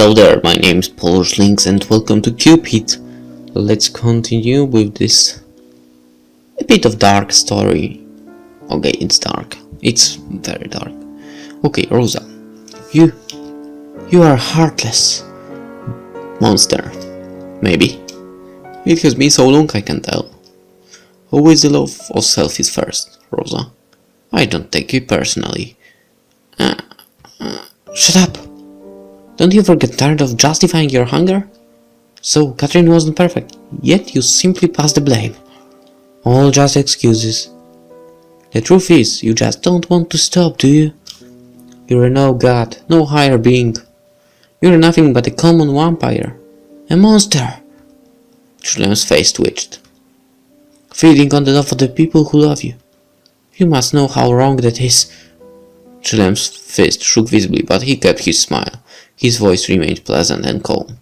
Hello there, my name is PolishLynx and welcome to Cupid. Let's continue with this a bit of dark story. Okay, it's dark. It's very dark. Okay, Rosa, you are a heartless monster. Maybe. It has been so long I can tell. Always the love of self is first, Rosa. I don't take it personally. Shut up! Don't you ever get tired of justifying your hunger? So, Catherine wasn't perfect, yet you simply pass the blame. All just excuses. The truth is, you just don't want to stop, do you? You're no god, no higher being. You're nothing but a common vampire. A monster! Julian's face twitched. Feeding on the love of the people who love you. You must know how wrong that is. Julian's fist shook visibly, but he kept his smile. His voice remained pleasant and calm.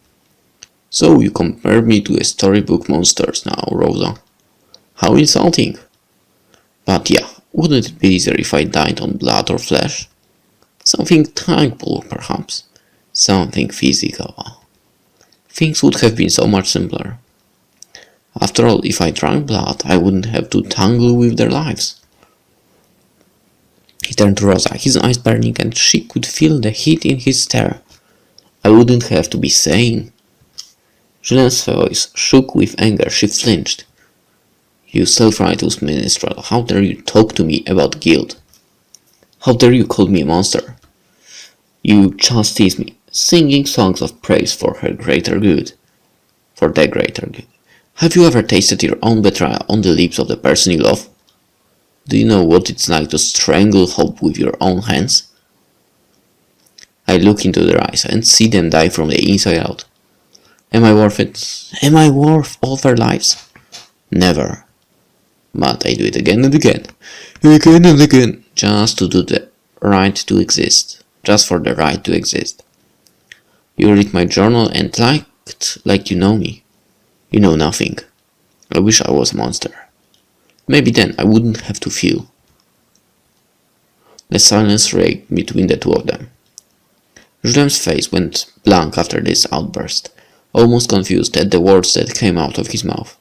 So you compare me to a storybook monsters now, Rosa. How insulting. But yeah, wouldn't it be easier if I died on blood or flesh? Something tangible, perhaps. Something physical. Things would have been so much simpler. After all, if I drank blood, I wouldn't have to tangle with their lives. He turned to Rosa, his eyes burning, and she could feel the heat in his stare. I wouldn't have to be sane. Julian's voice shook with anger. She flinched. You self-righteous minstrel, how dare you talk to me about guilt? How dare you call me a monster? You chastise me, singing songs of praise for her greater good. For their greater good. Have you ever tasted your own betrayal on the lips of the person you love? Do you know what it's like to strangle hope with your own hands? I look into their eyes and see them die from the inside out. Am I worth it? Am I worth all their lives? Never. But I do it again and again. Again and again. Just to do the right to exist. Just for the right to exist. You read my journal and like you know me. You know nothing. I wish I was a monster. Maybe then I wouldn't have to feel. The silence reigned between the two of them. Julian's face went blank after this outburst, almost confused at the words that came out of his mouth.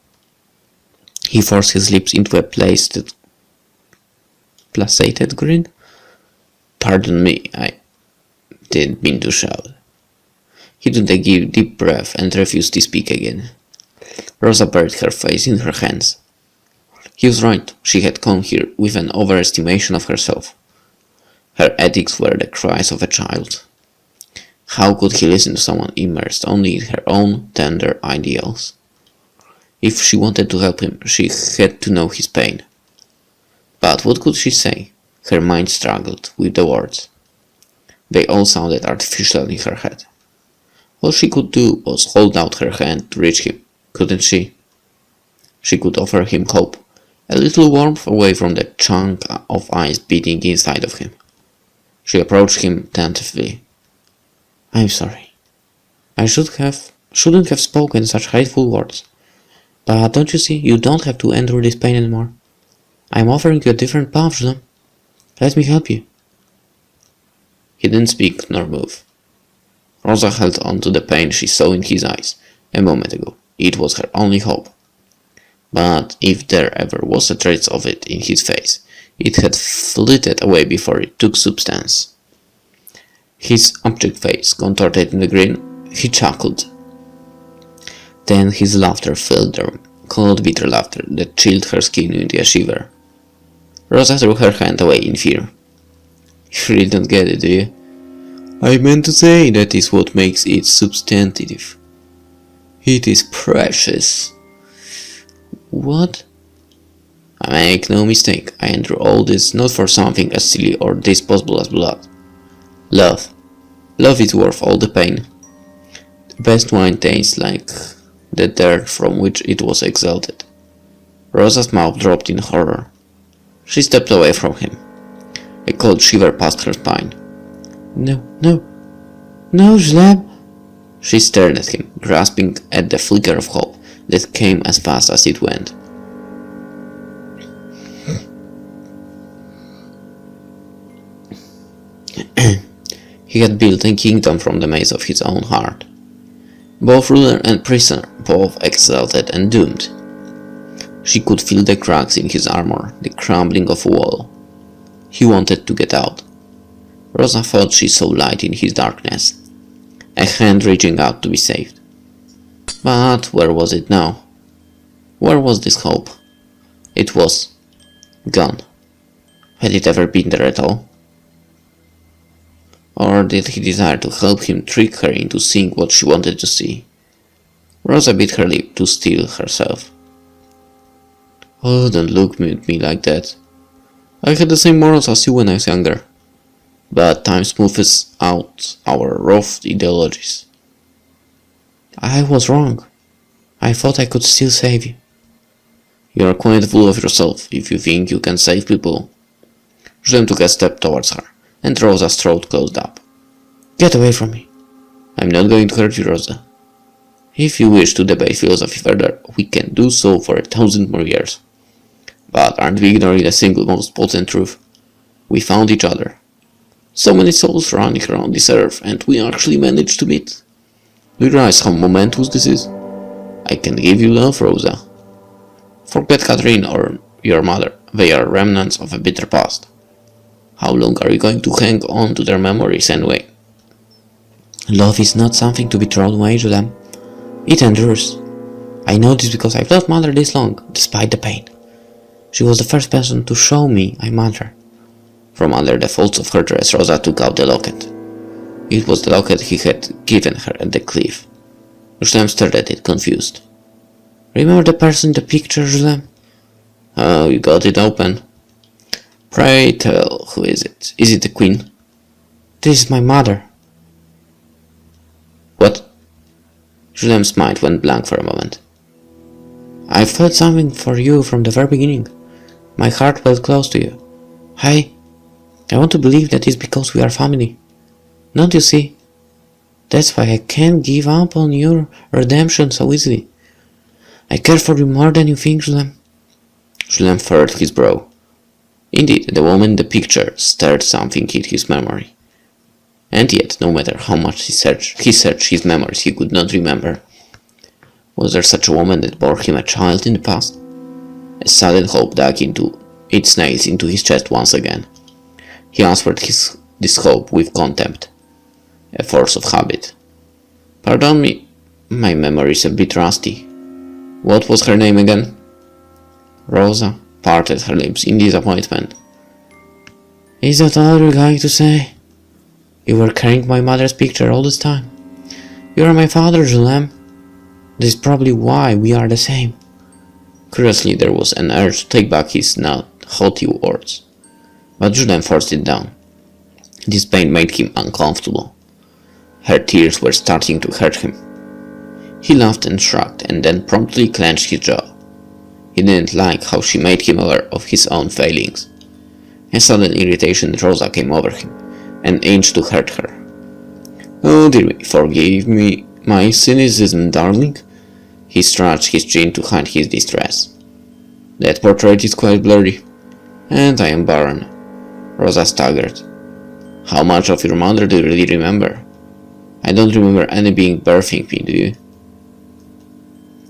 He forced his lips into a placated grin. Pardon me, I didn't mean to shout. He took a deep breath and refused to speak again. Rosa buried her face in her hands. He was right, she had come here with an overestimation of herself. Her ethics were the cries of a child. How could he listen to someone immersed only in her own tender ideals? If she wanted to help him, she had to know his pain. But what could she say? Her mind struggled with the words. They all sounded artificial in her head. All she could do was hold out her hand to reach him, couldn't she? She could offer him hope. A little warmth away from the chunk of ice beating inside of him. She approached him tentatively. I'm sorry. I shouldn't have spoken such hateful words. But don't you see, you don't have to endure this pain anymore. I'm offering you a different path, Julian. Let me help you. He didn't speak nor move. Rosa held on to the pain she saw in his eyes a moment ago. It was her only hope. But if there ever was a trace of it in his face, it had flitted away before it took substance. His abject face contorted in a grin, he chuckled. Then his laughter filled the room, cold bitter laughter that chilled her skin into a shiver. Rosa threw her hand away in fear. You really don't get it, do you? I meant to say that is what makes it substantive. It is precious. What? I make no mistake, I enter all this not for something as silly or disposable as blood. Love. Love is worth all the pain. The best wine tastes like the dirt from which it was exalted. Rosa's mouth dropped in horror. She stepped away from him. A cold shiver passed her spine. No, Julian! She stared at him, grasping at the flicker of hope that came as fast as it went. He had built a kingdom from the maze of his own heart. Both ruler and prisoner, both exalted and doomed. She could feel the cracks in his armor, the crumbling of a wall. He wanted to get out. Rosa thought she saw light in his darkness, a hand reaching out to be saved. But where was it now? Where was this hope? It was gone. Had it ever been there at all? Or did he desire to help him trick her into seeing what she wanted to see? Rosa bit her lip to steel herself. Oh, don't look at me like that. I had the same morals as you when I was younger. But time smoothes out our rough ideologies. I was wrong. I thought I could still save you. You are quite full of yourself if you think you can save people. Jem took a step towards her, and Rosa's throat closed up. Get away from me. I'm not going to hurt you, Rosa. If you wish to debate philosophy further, we can do so for 1,000 more years. But aren't we ignoring the single most potent truth? We found each other. So many souls running around this earth, and we actually managed to meet. Do you realize how momentous this is? I can give you love, Rosa. Forget Catherine or your mother. They are remnants of a bitter past. How long are you going to hang on to their memories anyway? Love is not something to be thrown away, Julem. It endures. I know this because I've loved Mother this long, despite the pain. She was the first person to show me I loved her. From under the folds of her dress, Rosa took out the locket. It was the locket he had given her at the cliff. Julem stared at it, confused. Remember the person in the picture, Julem? Oh, you got it open. Pray tell, who is it? Is it the queen? This is my mother. What? Julem's mind went blank for a moment. I felt something for you from the very beginning. My heart felt close to you. I want to believe that it's because we are family. Don't you see? That's why I can't give up on your redemption so easily. I care for you more than you think, Julem. Julem furrowed his brow. Indeed, the woman in the picture stirred something in his memory. And yet, no matter how much he searched his memories, he could not remember. Was there such a woman that bore him a child in the past? A sudden hope dug its nails into his chest once again. He answered this hope with contempt, a force of habit. Pardon me, my memory is a bit rusty. What was her name again? Rosa parted her lips in disappointment. Is that all you're going to say? You were carrying my mother's picture all this time. You are my father, Julem. This is probably why we are the same. Curiously, there was an urge to take back his not haughty words, but Julem forced it down. This pain made him uncomfortable. Her tears were starting to hurt him. He laughed and shrugged, and then promptly clenched his jaw. He didn't like how she made him aware of his own failings. A sudden irritation at Rosa came over him, an inch to hurt her. Oh dear me, forgive me my cynicism, darling. He scratched his chin to hide his distress. That portrait is quite blurry, and I am barren. Rosa staggered. How much of your mother do you really remember? I don't remember any being birthing me, do you?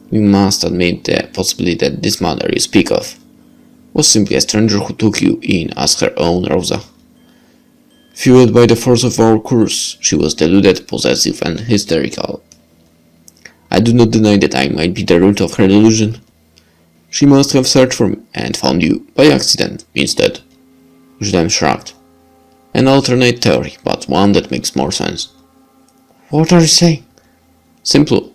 You must admit the possibility that this mother you speak of was simply a stranger who took you in as her own, Rosa. Fueled by the force of our curse, she was deluded, possessive, and hysterical. I do not deny that I might be the root of her delusion. She must have searched for me and found you, by accident, instead. Julem shrugged. An alternate theory, but one that makes more sense. What are you saying? Simple.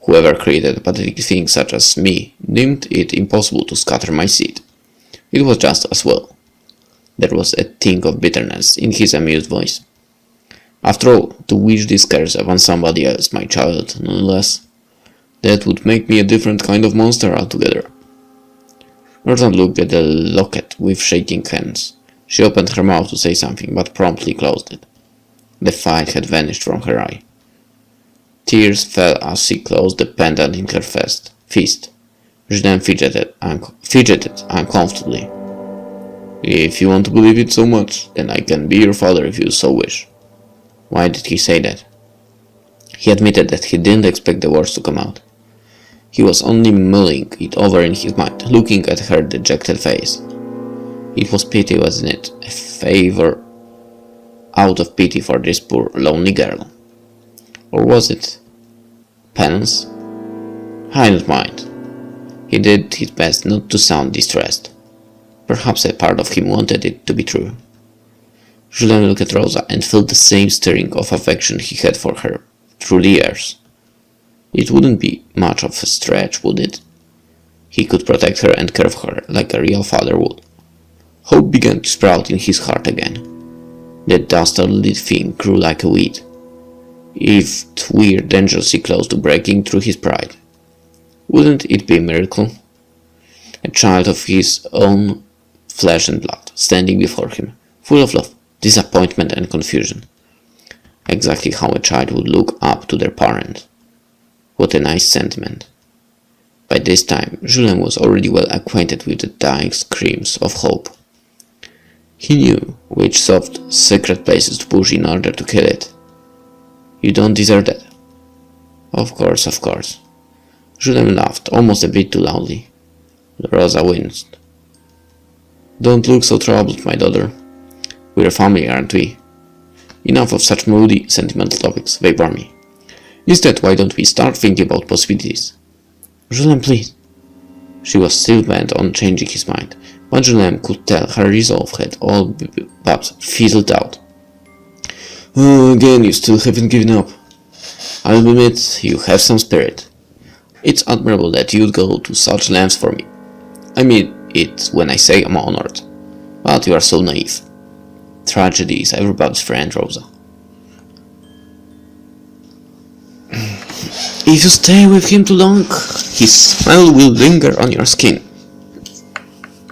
Whoever created a pathetic thing such as me deemed it impossible to scatter my seed. It was just as well. There was a tinge of bitterness in his amused voice. After all, to wish this curse upon somebody else, my child, nonetheless, that would make me a different kind of monster altogether. Rosa looked at the locket with shaking hands. She opened her mouth to say something, but promptly closed it. The fire had vanished from her eye. Tears fell as she closed the pendant in her fist. She then fidgeted uncomfortably. If you want to believe it so much, then I can be your father if you so wish. Why did he say that? He admitted that he didn't expect the words to come out. He was only mulling it over in his mind, looking at her dejected face. It was pity, wasn't it? A favor out of pity for this poor, lonely girl. Or was it penance? I don't mind. He did his best not to sound distressed. Perhaps a part of him wanted it to be true. Julien looked at Rosa and felt the same stirring of affection he had for her through the years. It wouldn't be much of a stretch, would it? He could protect her and care for her like a real father would. Hope began to sprout in his heart again. That dastardly thing grew like a weed. If we're dangerously close to breaking through his pride. Wouldn't it be a miracle? A child of his own flesh and blood, standing before him, full of love, disappointment and confusion. Exactly how a child would look up to their parent. What a nice sentiment. By this time, Julien was already well acquainted with the dying screams of hope. He knew which soft, secret places to push in order to kill it. You don't deserve that. Of course, of course. Julien laughed, almost a bit too loudly. Rosa winced. Don't look so troubled, my daughter. We're a family, aren't we? Enough of such moody, sentimental topics, they bore me. Instead, why don't we start thinking about possibilities? Julien, please. She was still bent on changing his mind, but Julien could tell her resolve had all but fizzled out. Oh, again, you still haven't given up. I'll admit, you have some spirit. It's admirable that you'd go to such lengths for me. I mean it when I say I'm honored. But you are so naive. Tragedy is everybody's friend, Rosa. If you stay with him too long, his smell will linger on your skin.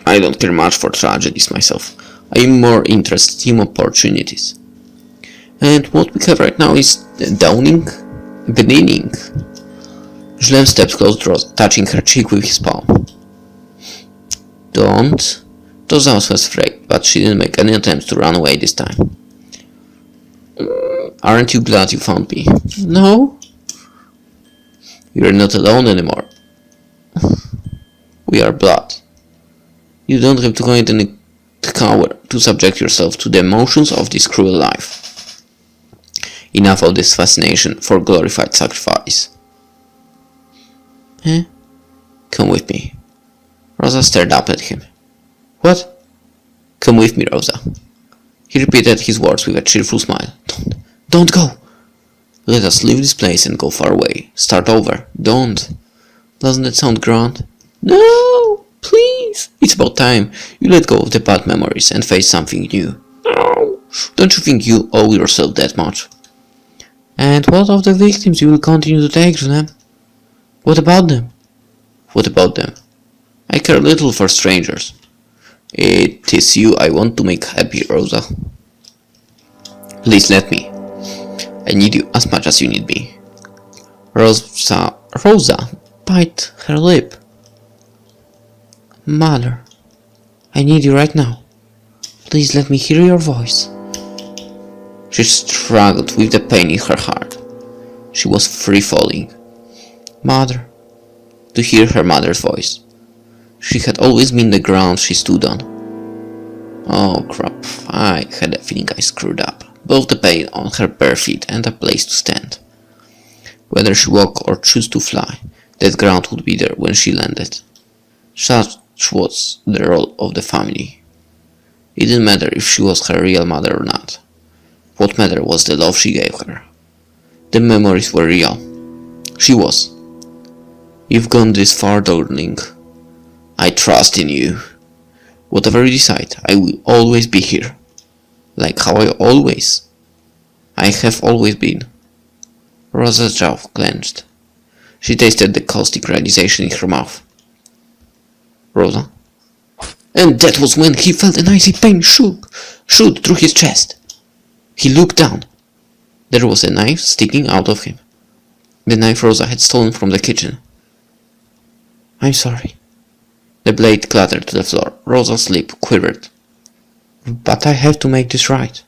I don't care much for tragedies myself. I am more interested in opportunities. And what we have right now is dawning, beginning. Julien stepped close to Rosa, touching her cheek with his palm. Don't. Rosa was afraid, but she didn't make any attempts to run away this time. Aren't you glad you found me? No. You're not alone anymore. We are blood. You don't have to go into any coward to subject yourself to the emotions of this cruel life. Enough of this fascination for glorified sacrifice. Come with me. Rosa stared up at him. What? Come with me, Rosa. He repeated his words with a cheerful smile. Don't go! Let us leave this place and go far away. Start over. Don't. Doesn't that sound grand? No! Please! It's about time you let go of the bad memories and face something new. No! Don't you think you owe yourself that much? And what of the victims you will continue to take, Julien? What about them? What about them? I care little for strangers. It is you I want to make happy, Rosa. Please let me. I need you as much as you need me. Rosa bite her lip. Mother, I need you right now. Please let me hear your voice. She struggled with the pain in her heart. She was free falling. Mother. To hear her mother's voice. She had always been the ground she stood on. Oh crap, I had a feeling I screwed up. Both the pain on her bare feet and a place to stand. Whether she walk or choose to fly, that ground would be there when she landed. Such was the role of the family. It didn't matter if she was her real mother or not. What mattered was the love she gave her. The memories were real. She was. You've gone this far, darling. I trust in you. Whatever you decide, I will always be here. Like how I have always been. Rosa's jaw clenched. She tasted the caustic realization in her mouth. Rosa. And that was when he felt an icy pain shoot through his chest. He looked down. There was a knife sticking out of him. The knife Rosa had stolen from the kitchen. I'm sorry. The blade clattered to the floor. Rosa's lip quivered. But I have to make this right.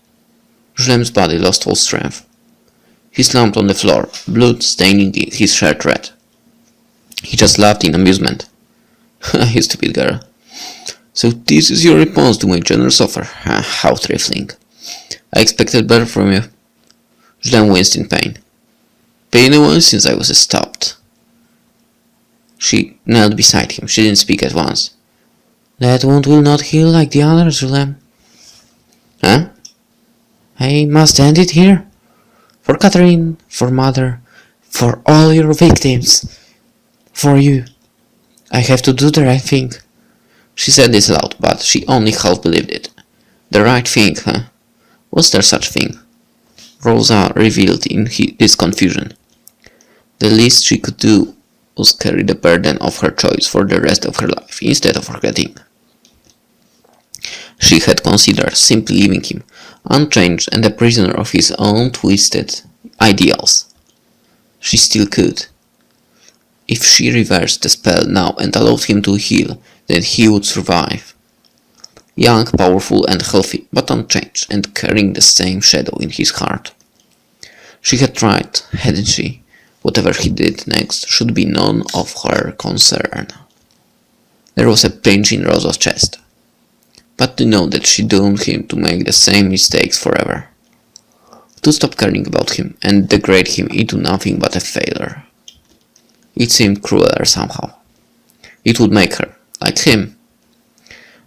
Julem's body lost all strength. He slumped on the floor, blood staining his shirt red. He just laughed in amusement. You stupid girl. So this is your response to my generous offer? How trifling. I expected better from you. Julem winced in pain. Been a while since I was stopped. She knelt beside him. She didn't speak at once. That wound will not heal like the others, Julem. Huh? I must end it here. For Catherine, for Mother, for all your victims. For you. I have to do the right thing. She said this aloud, but she only half believed it. The right thing, huh? Was there such thing? Rosa revealed in this confusion. The least she could do was carry the burden of her choice for the rest of her life, instead of forgetting. She had considered simply leaving him, unchanged and a prisoner of his own twisted ideals. She still could. If she reversed the spell now and allowed him to heal, then he would survive. Young, powerful and healthy, but unchanged, and carrying the same shadow in his heart. She had tried, hadn't she? Whatever he did next should be none of her concern. There was a pinch in Rosa's chest. But to know that she doomed him to make the same mistakes forever. To stop caring about him and degrade him into nothing but a failure. It seemed crueler somehow. It would make her, like him.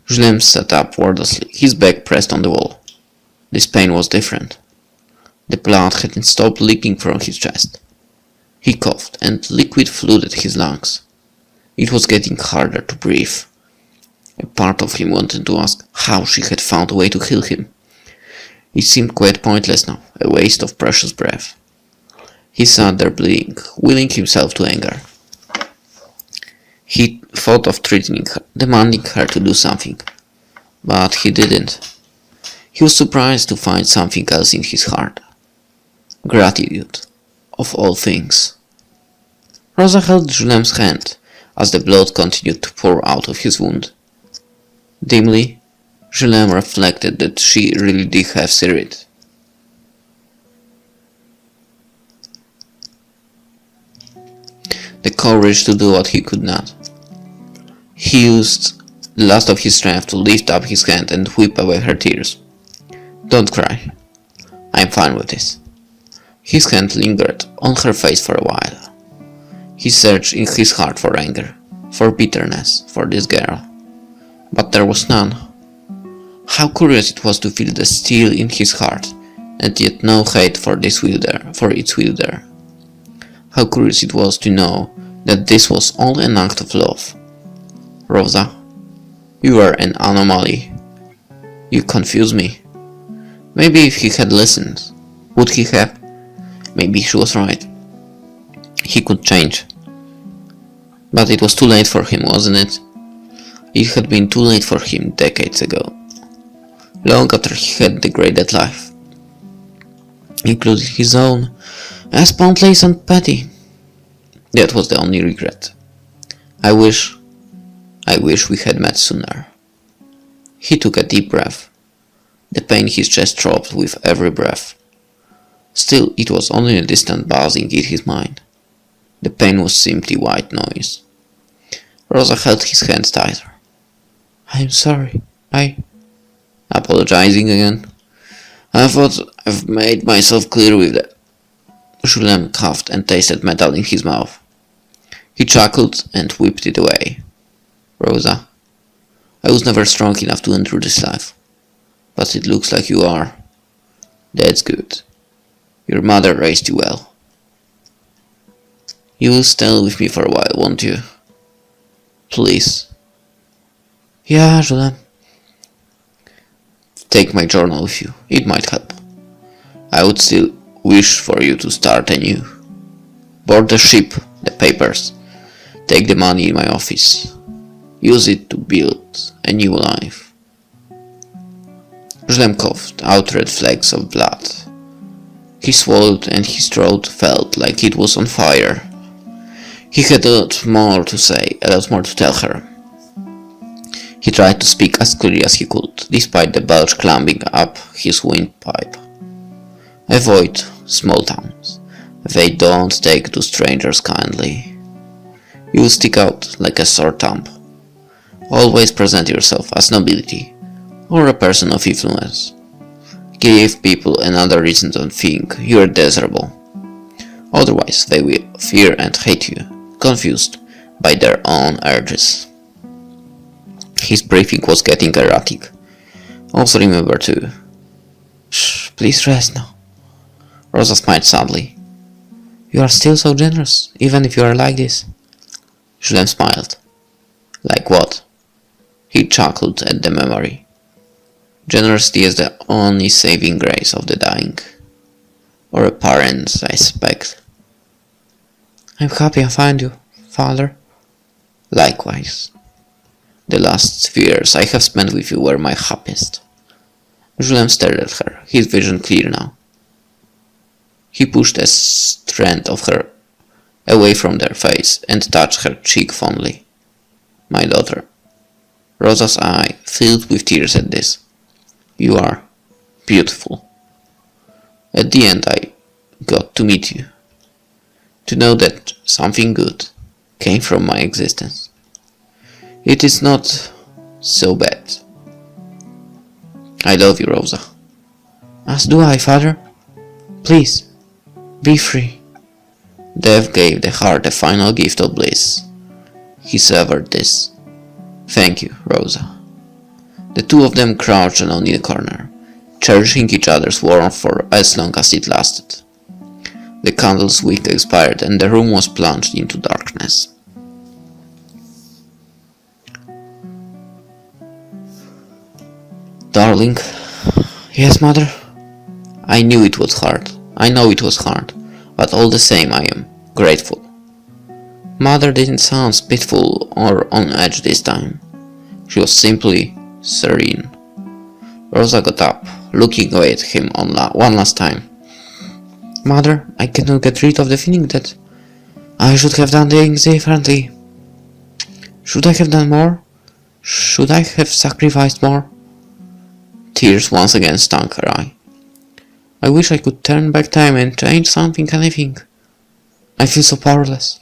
Julem sat up wordlessly, his back pressed on the wall. This pain was different. The blood hadn't stopped leaking from his chest. He coughed, and liquid flooded his lungs. It was getting harder to breathe. A part of him wanted to ask how she had found a way to heal him. It seemed quite pointless now, a waste of precious breath. He sat there bleeding, willing himself to anger. He thought of threatening her, demanding her to do something. But he didn't. He was surprised to find something else in his heart. Gratitude, of all things. Rosa held Julem's hand as the blood continued to pour out of his wound. Dimly, Julem reflected that she really did have spirit. The courage to do what he could not. He used the last of his strength to lift up his hand and wipe away her tears. Don't cry. I'm fine with this. His hand lingered on her face for a while. He searched in his heart for anger, for bitterness, for this girl. But there was none. How curious it was to feel the steel in his heart, and yet no hate for its wielder. How curious it was to know that this was only an act of love. Rosa, you are an anomaly. You confuse me. Maybe if he had listened, would he have? Maybe she was right. He could change. But it was too late for him, wasn't it? It had been too late for him decades ago. Long after he had degraded life. Including his own, as pointless and petty. That was the only regret. I wish we had met sooner. He took a deep breath. The pain in his chest throbbed with every breath. Still, it was only a distant buzzing in his mind. The pain was simply white noise. Rosa held his hand tighter. I'm sorry. Apologizing again? I thought I've made myself clear with that. Julem coughed and tasted metal in his mouth. He chuckled and whipped it away. Rosa, I was never strong enough to endure this life. But it looks like you are. That's good. Your mother raised you well. You will stay with me for a while, won't you? Please. Yeah, Julem. Take my journal with you. It might help. I would still wish for you to start anew. Board the ship, the papers. Take the money in my office. Use it to build a new life. Julem coughed out red flecks of blood. He swallowed and his throat felt like it was on fire. He had a lot more to say, a lot more to tell her. He tried to speak as clearly as he could, despite the bulge climbing up his windpipe. Avoid small towns. They don't take to strangers kindly. You stick out like a sore thumb. Always present yourself as nobility or a person of influence. Give people another reason to think you're desirable. Otherwise, they will fear and hate you, confused by their own urges. His briefing was getting erratic. Also remember to... Shh, please rest now. Rosa smiled sadly. You are still so generous, even if you are like this. Julien smiled. Like what? He chuckled at the memory. Generosity is the only saving grace of the dying. Or a parent, I suspect. I'm happy I found you, father. Likewise. The last years I have spent with you were my happiest. Julien stared at her, his vision clear now. He pushed a strand of her away from their face and touched her cheek fondly. My daughter. Rosa's eye filled with tears at this. You are beautiful. At the end I got to meet you. To know that something good came from my existence. It is not so bad. I love you, Rosa. As do I, father. Please, be free. Death gave the heart a final gift of bliss. He severed this. Thank you, Rosa. The two of them crouched alone in the corner, cherishing each other's warmth for as long as it lasted. The candle's wick expired and the room was plunged into darkness. Darling. Yes, mother? I knew it was hard. I know it was hard, but all the same I am grateful. Mother didn't sound spiteful or on edge this time. She was simply serene. Rosa got up, looking away at him one last time. Mother, I cannot get rid of the feeling that I should have done things differently. Should I have done more? Should I have sacrificed more? Tears once again stung her eye. I wish I could turn back time and change something, anything. I feel so powerless.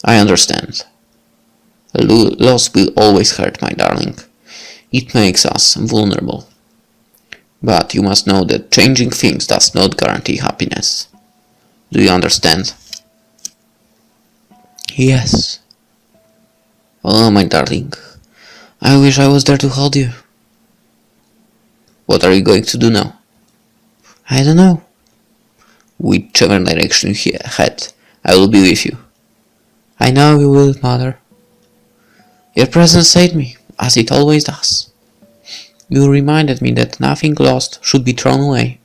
I understand. Loss will always hurt, my darling. It makes us vulnerable. But you must know that changing things does not guarantee happiness. Do you understand? Yes. Oh, my darling. I wish I was there to hold you. What are you going to do now? I don't know. Whichever direction you head, I will be with you. I know you will, mother. Your presence saved me, as it always does. You reminded me that nothing lost should be thrown away.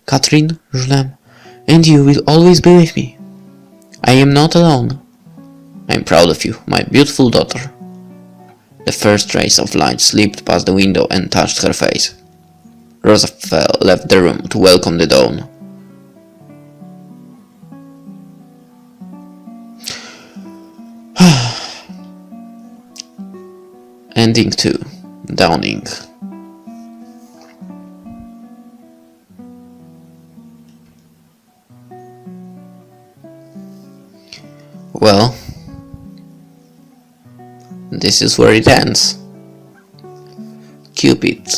Catherine, Julien, and you will always be with me. I am not alone. I am proud of you, my beautiful daughter. The first rays of light slipped past the window and touched her face. Rosa left the room to welcome the dawn. Ending 2. Downing. Well, this is where it ends. Cupid.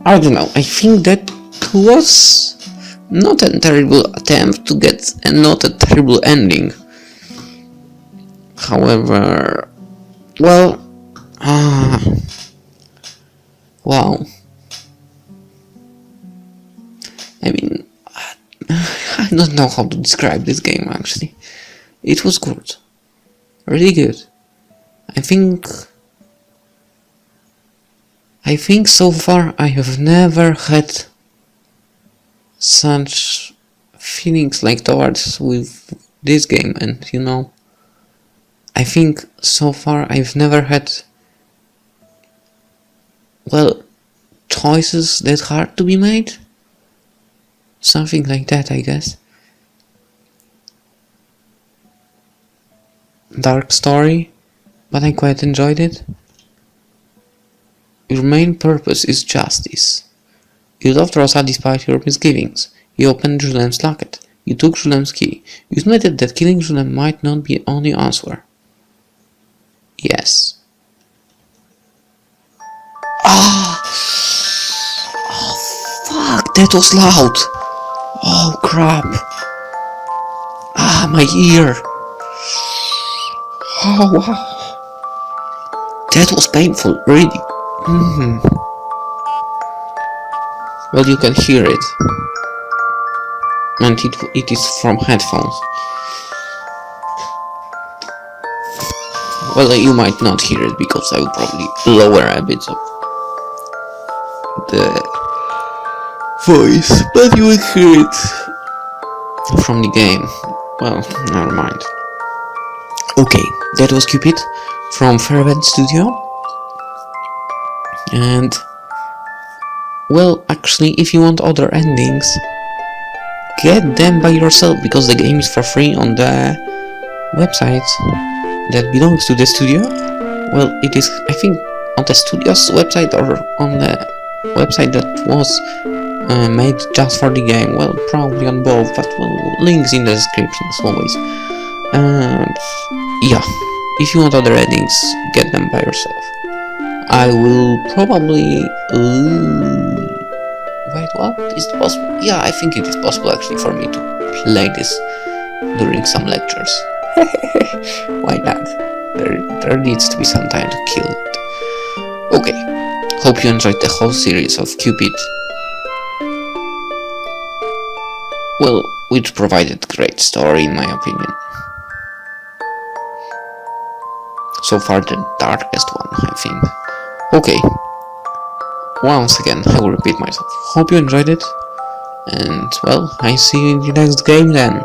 I don't know, I think that was not a terrible attempt to get and not a terrible ending. However, well, wow. I mean, I don't know how to describe this game actually. It was good. Really good. I think so far I have never had such feelings like towards with this game, and you know, I think so far I've never had, well, choices that hard to be made. Something like that, I guess. Dark story, but I quite enjoyed it. Your main purpose is justice. You loved Rosa despite your misgivings. You opened Julem's locket. You took Julem's key. You admitted that killing Julem might not be the only answer. Yes. Ah! Oh, fuck! That was loud! Oh, crap! Ah, my ear! Oh, wow! That was painful, really. Well, you can hear it. And it is from headphones. Well, you might not hear it because I will probably lower a bit of the voice, but you will hear it from the game. Well, never mind. Okay, that was Cupid from Fervent Studio. And well, actually, if you want other endings, get them by yourself, because the game is for free on the website that belongs to the studio. Well, it is, I think, on the studio's website or on the website that was made just for the game. Well, probably on both, but well, links in the description as always. And yeah, if you want other endings, get them by yourself. I will probably wait, what? Is it possible? Yeah, I think it is possible actually for me to play this during some lectures. Why not? There needs to be some time to kill it. Okay, hope you enjoyed the whole series of Cupid. Well, which provided great story in my opinion. So far the darkest one, I think. Okay, once again, I will repeat myself. Hope you enjoyed it, and well, I see you in the next game then.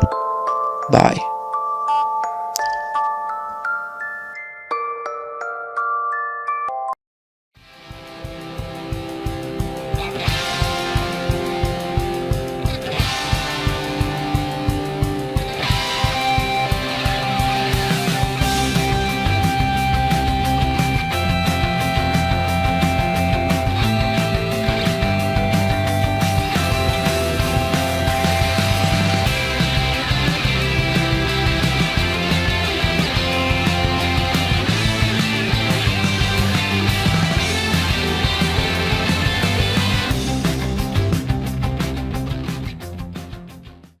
Bye.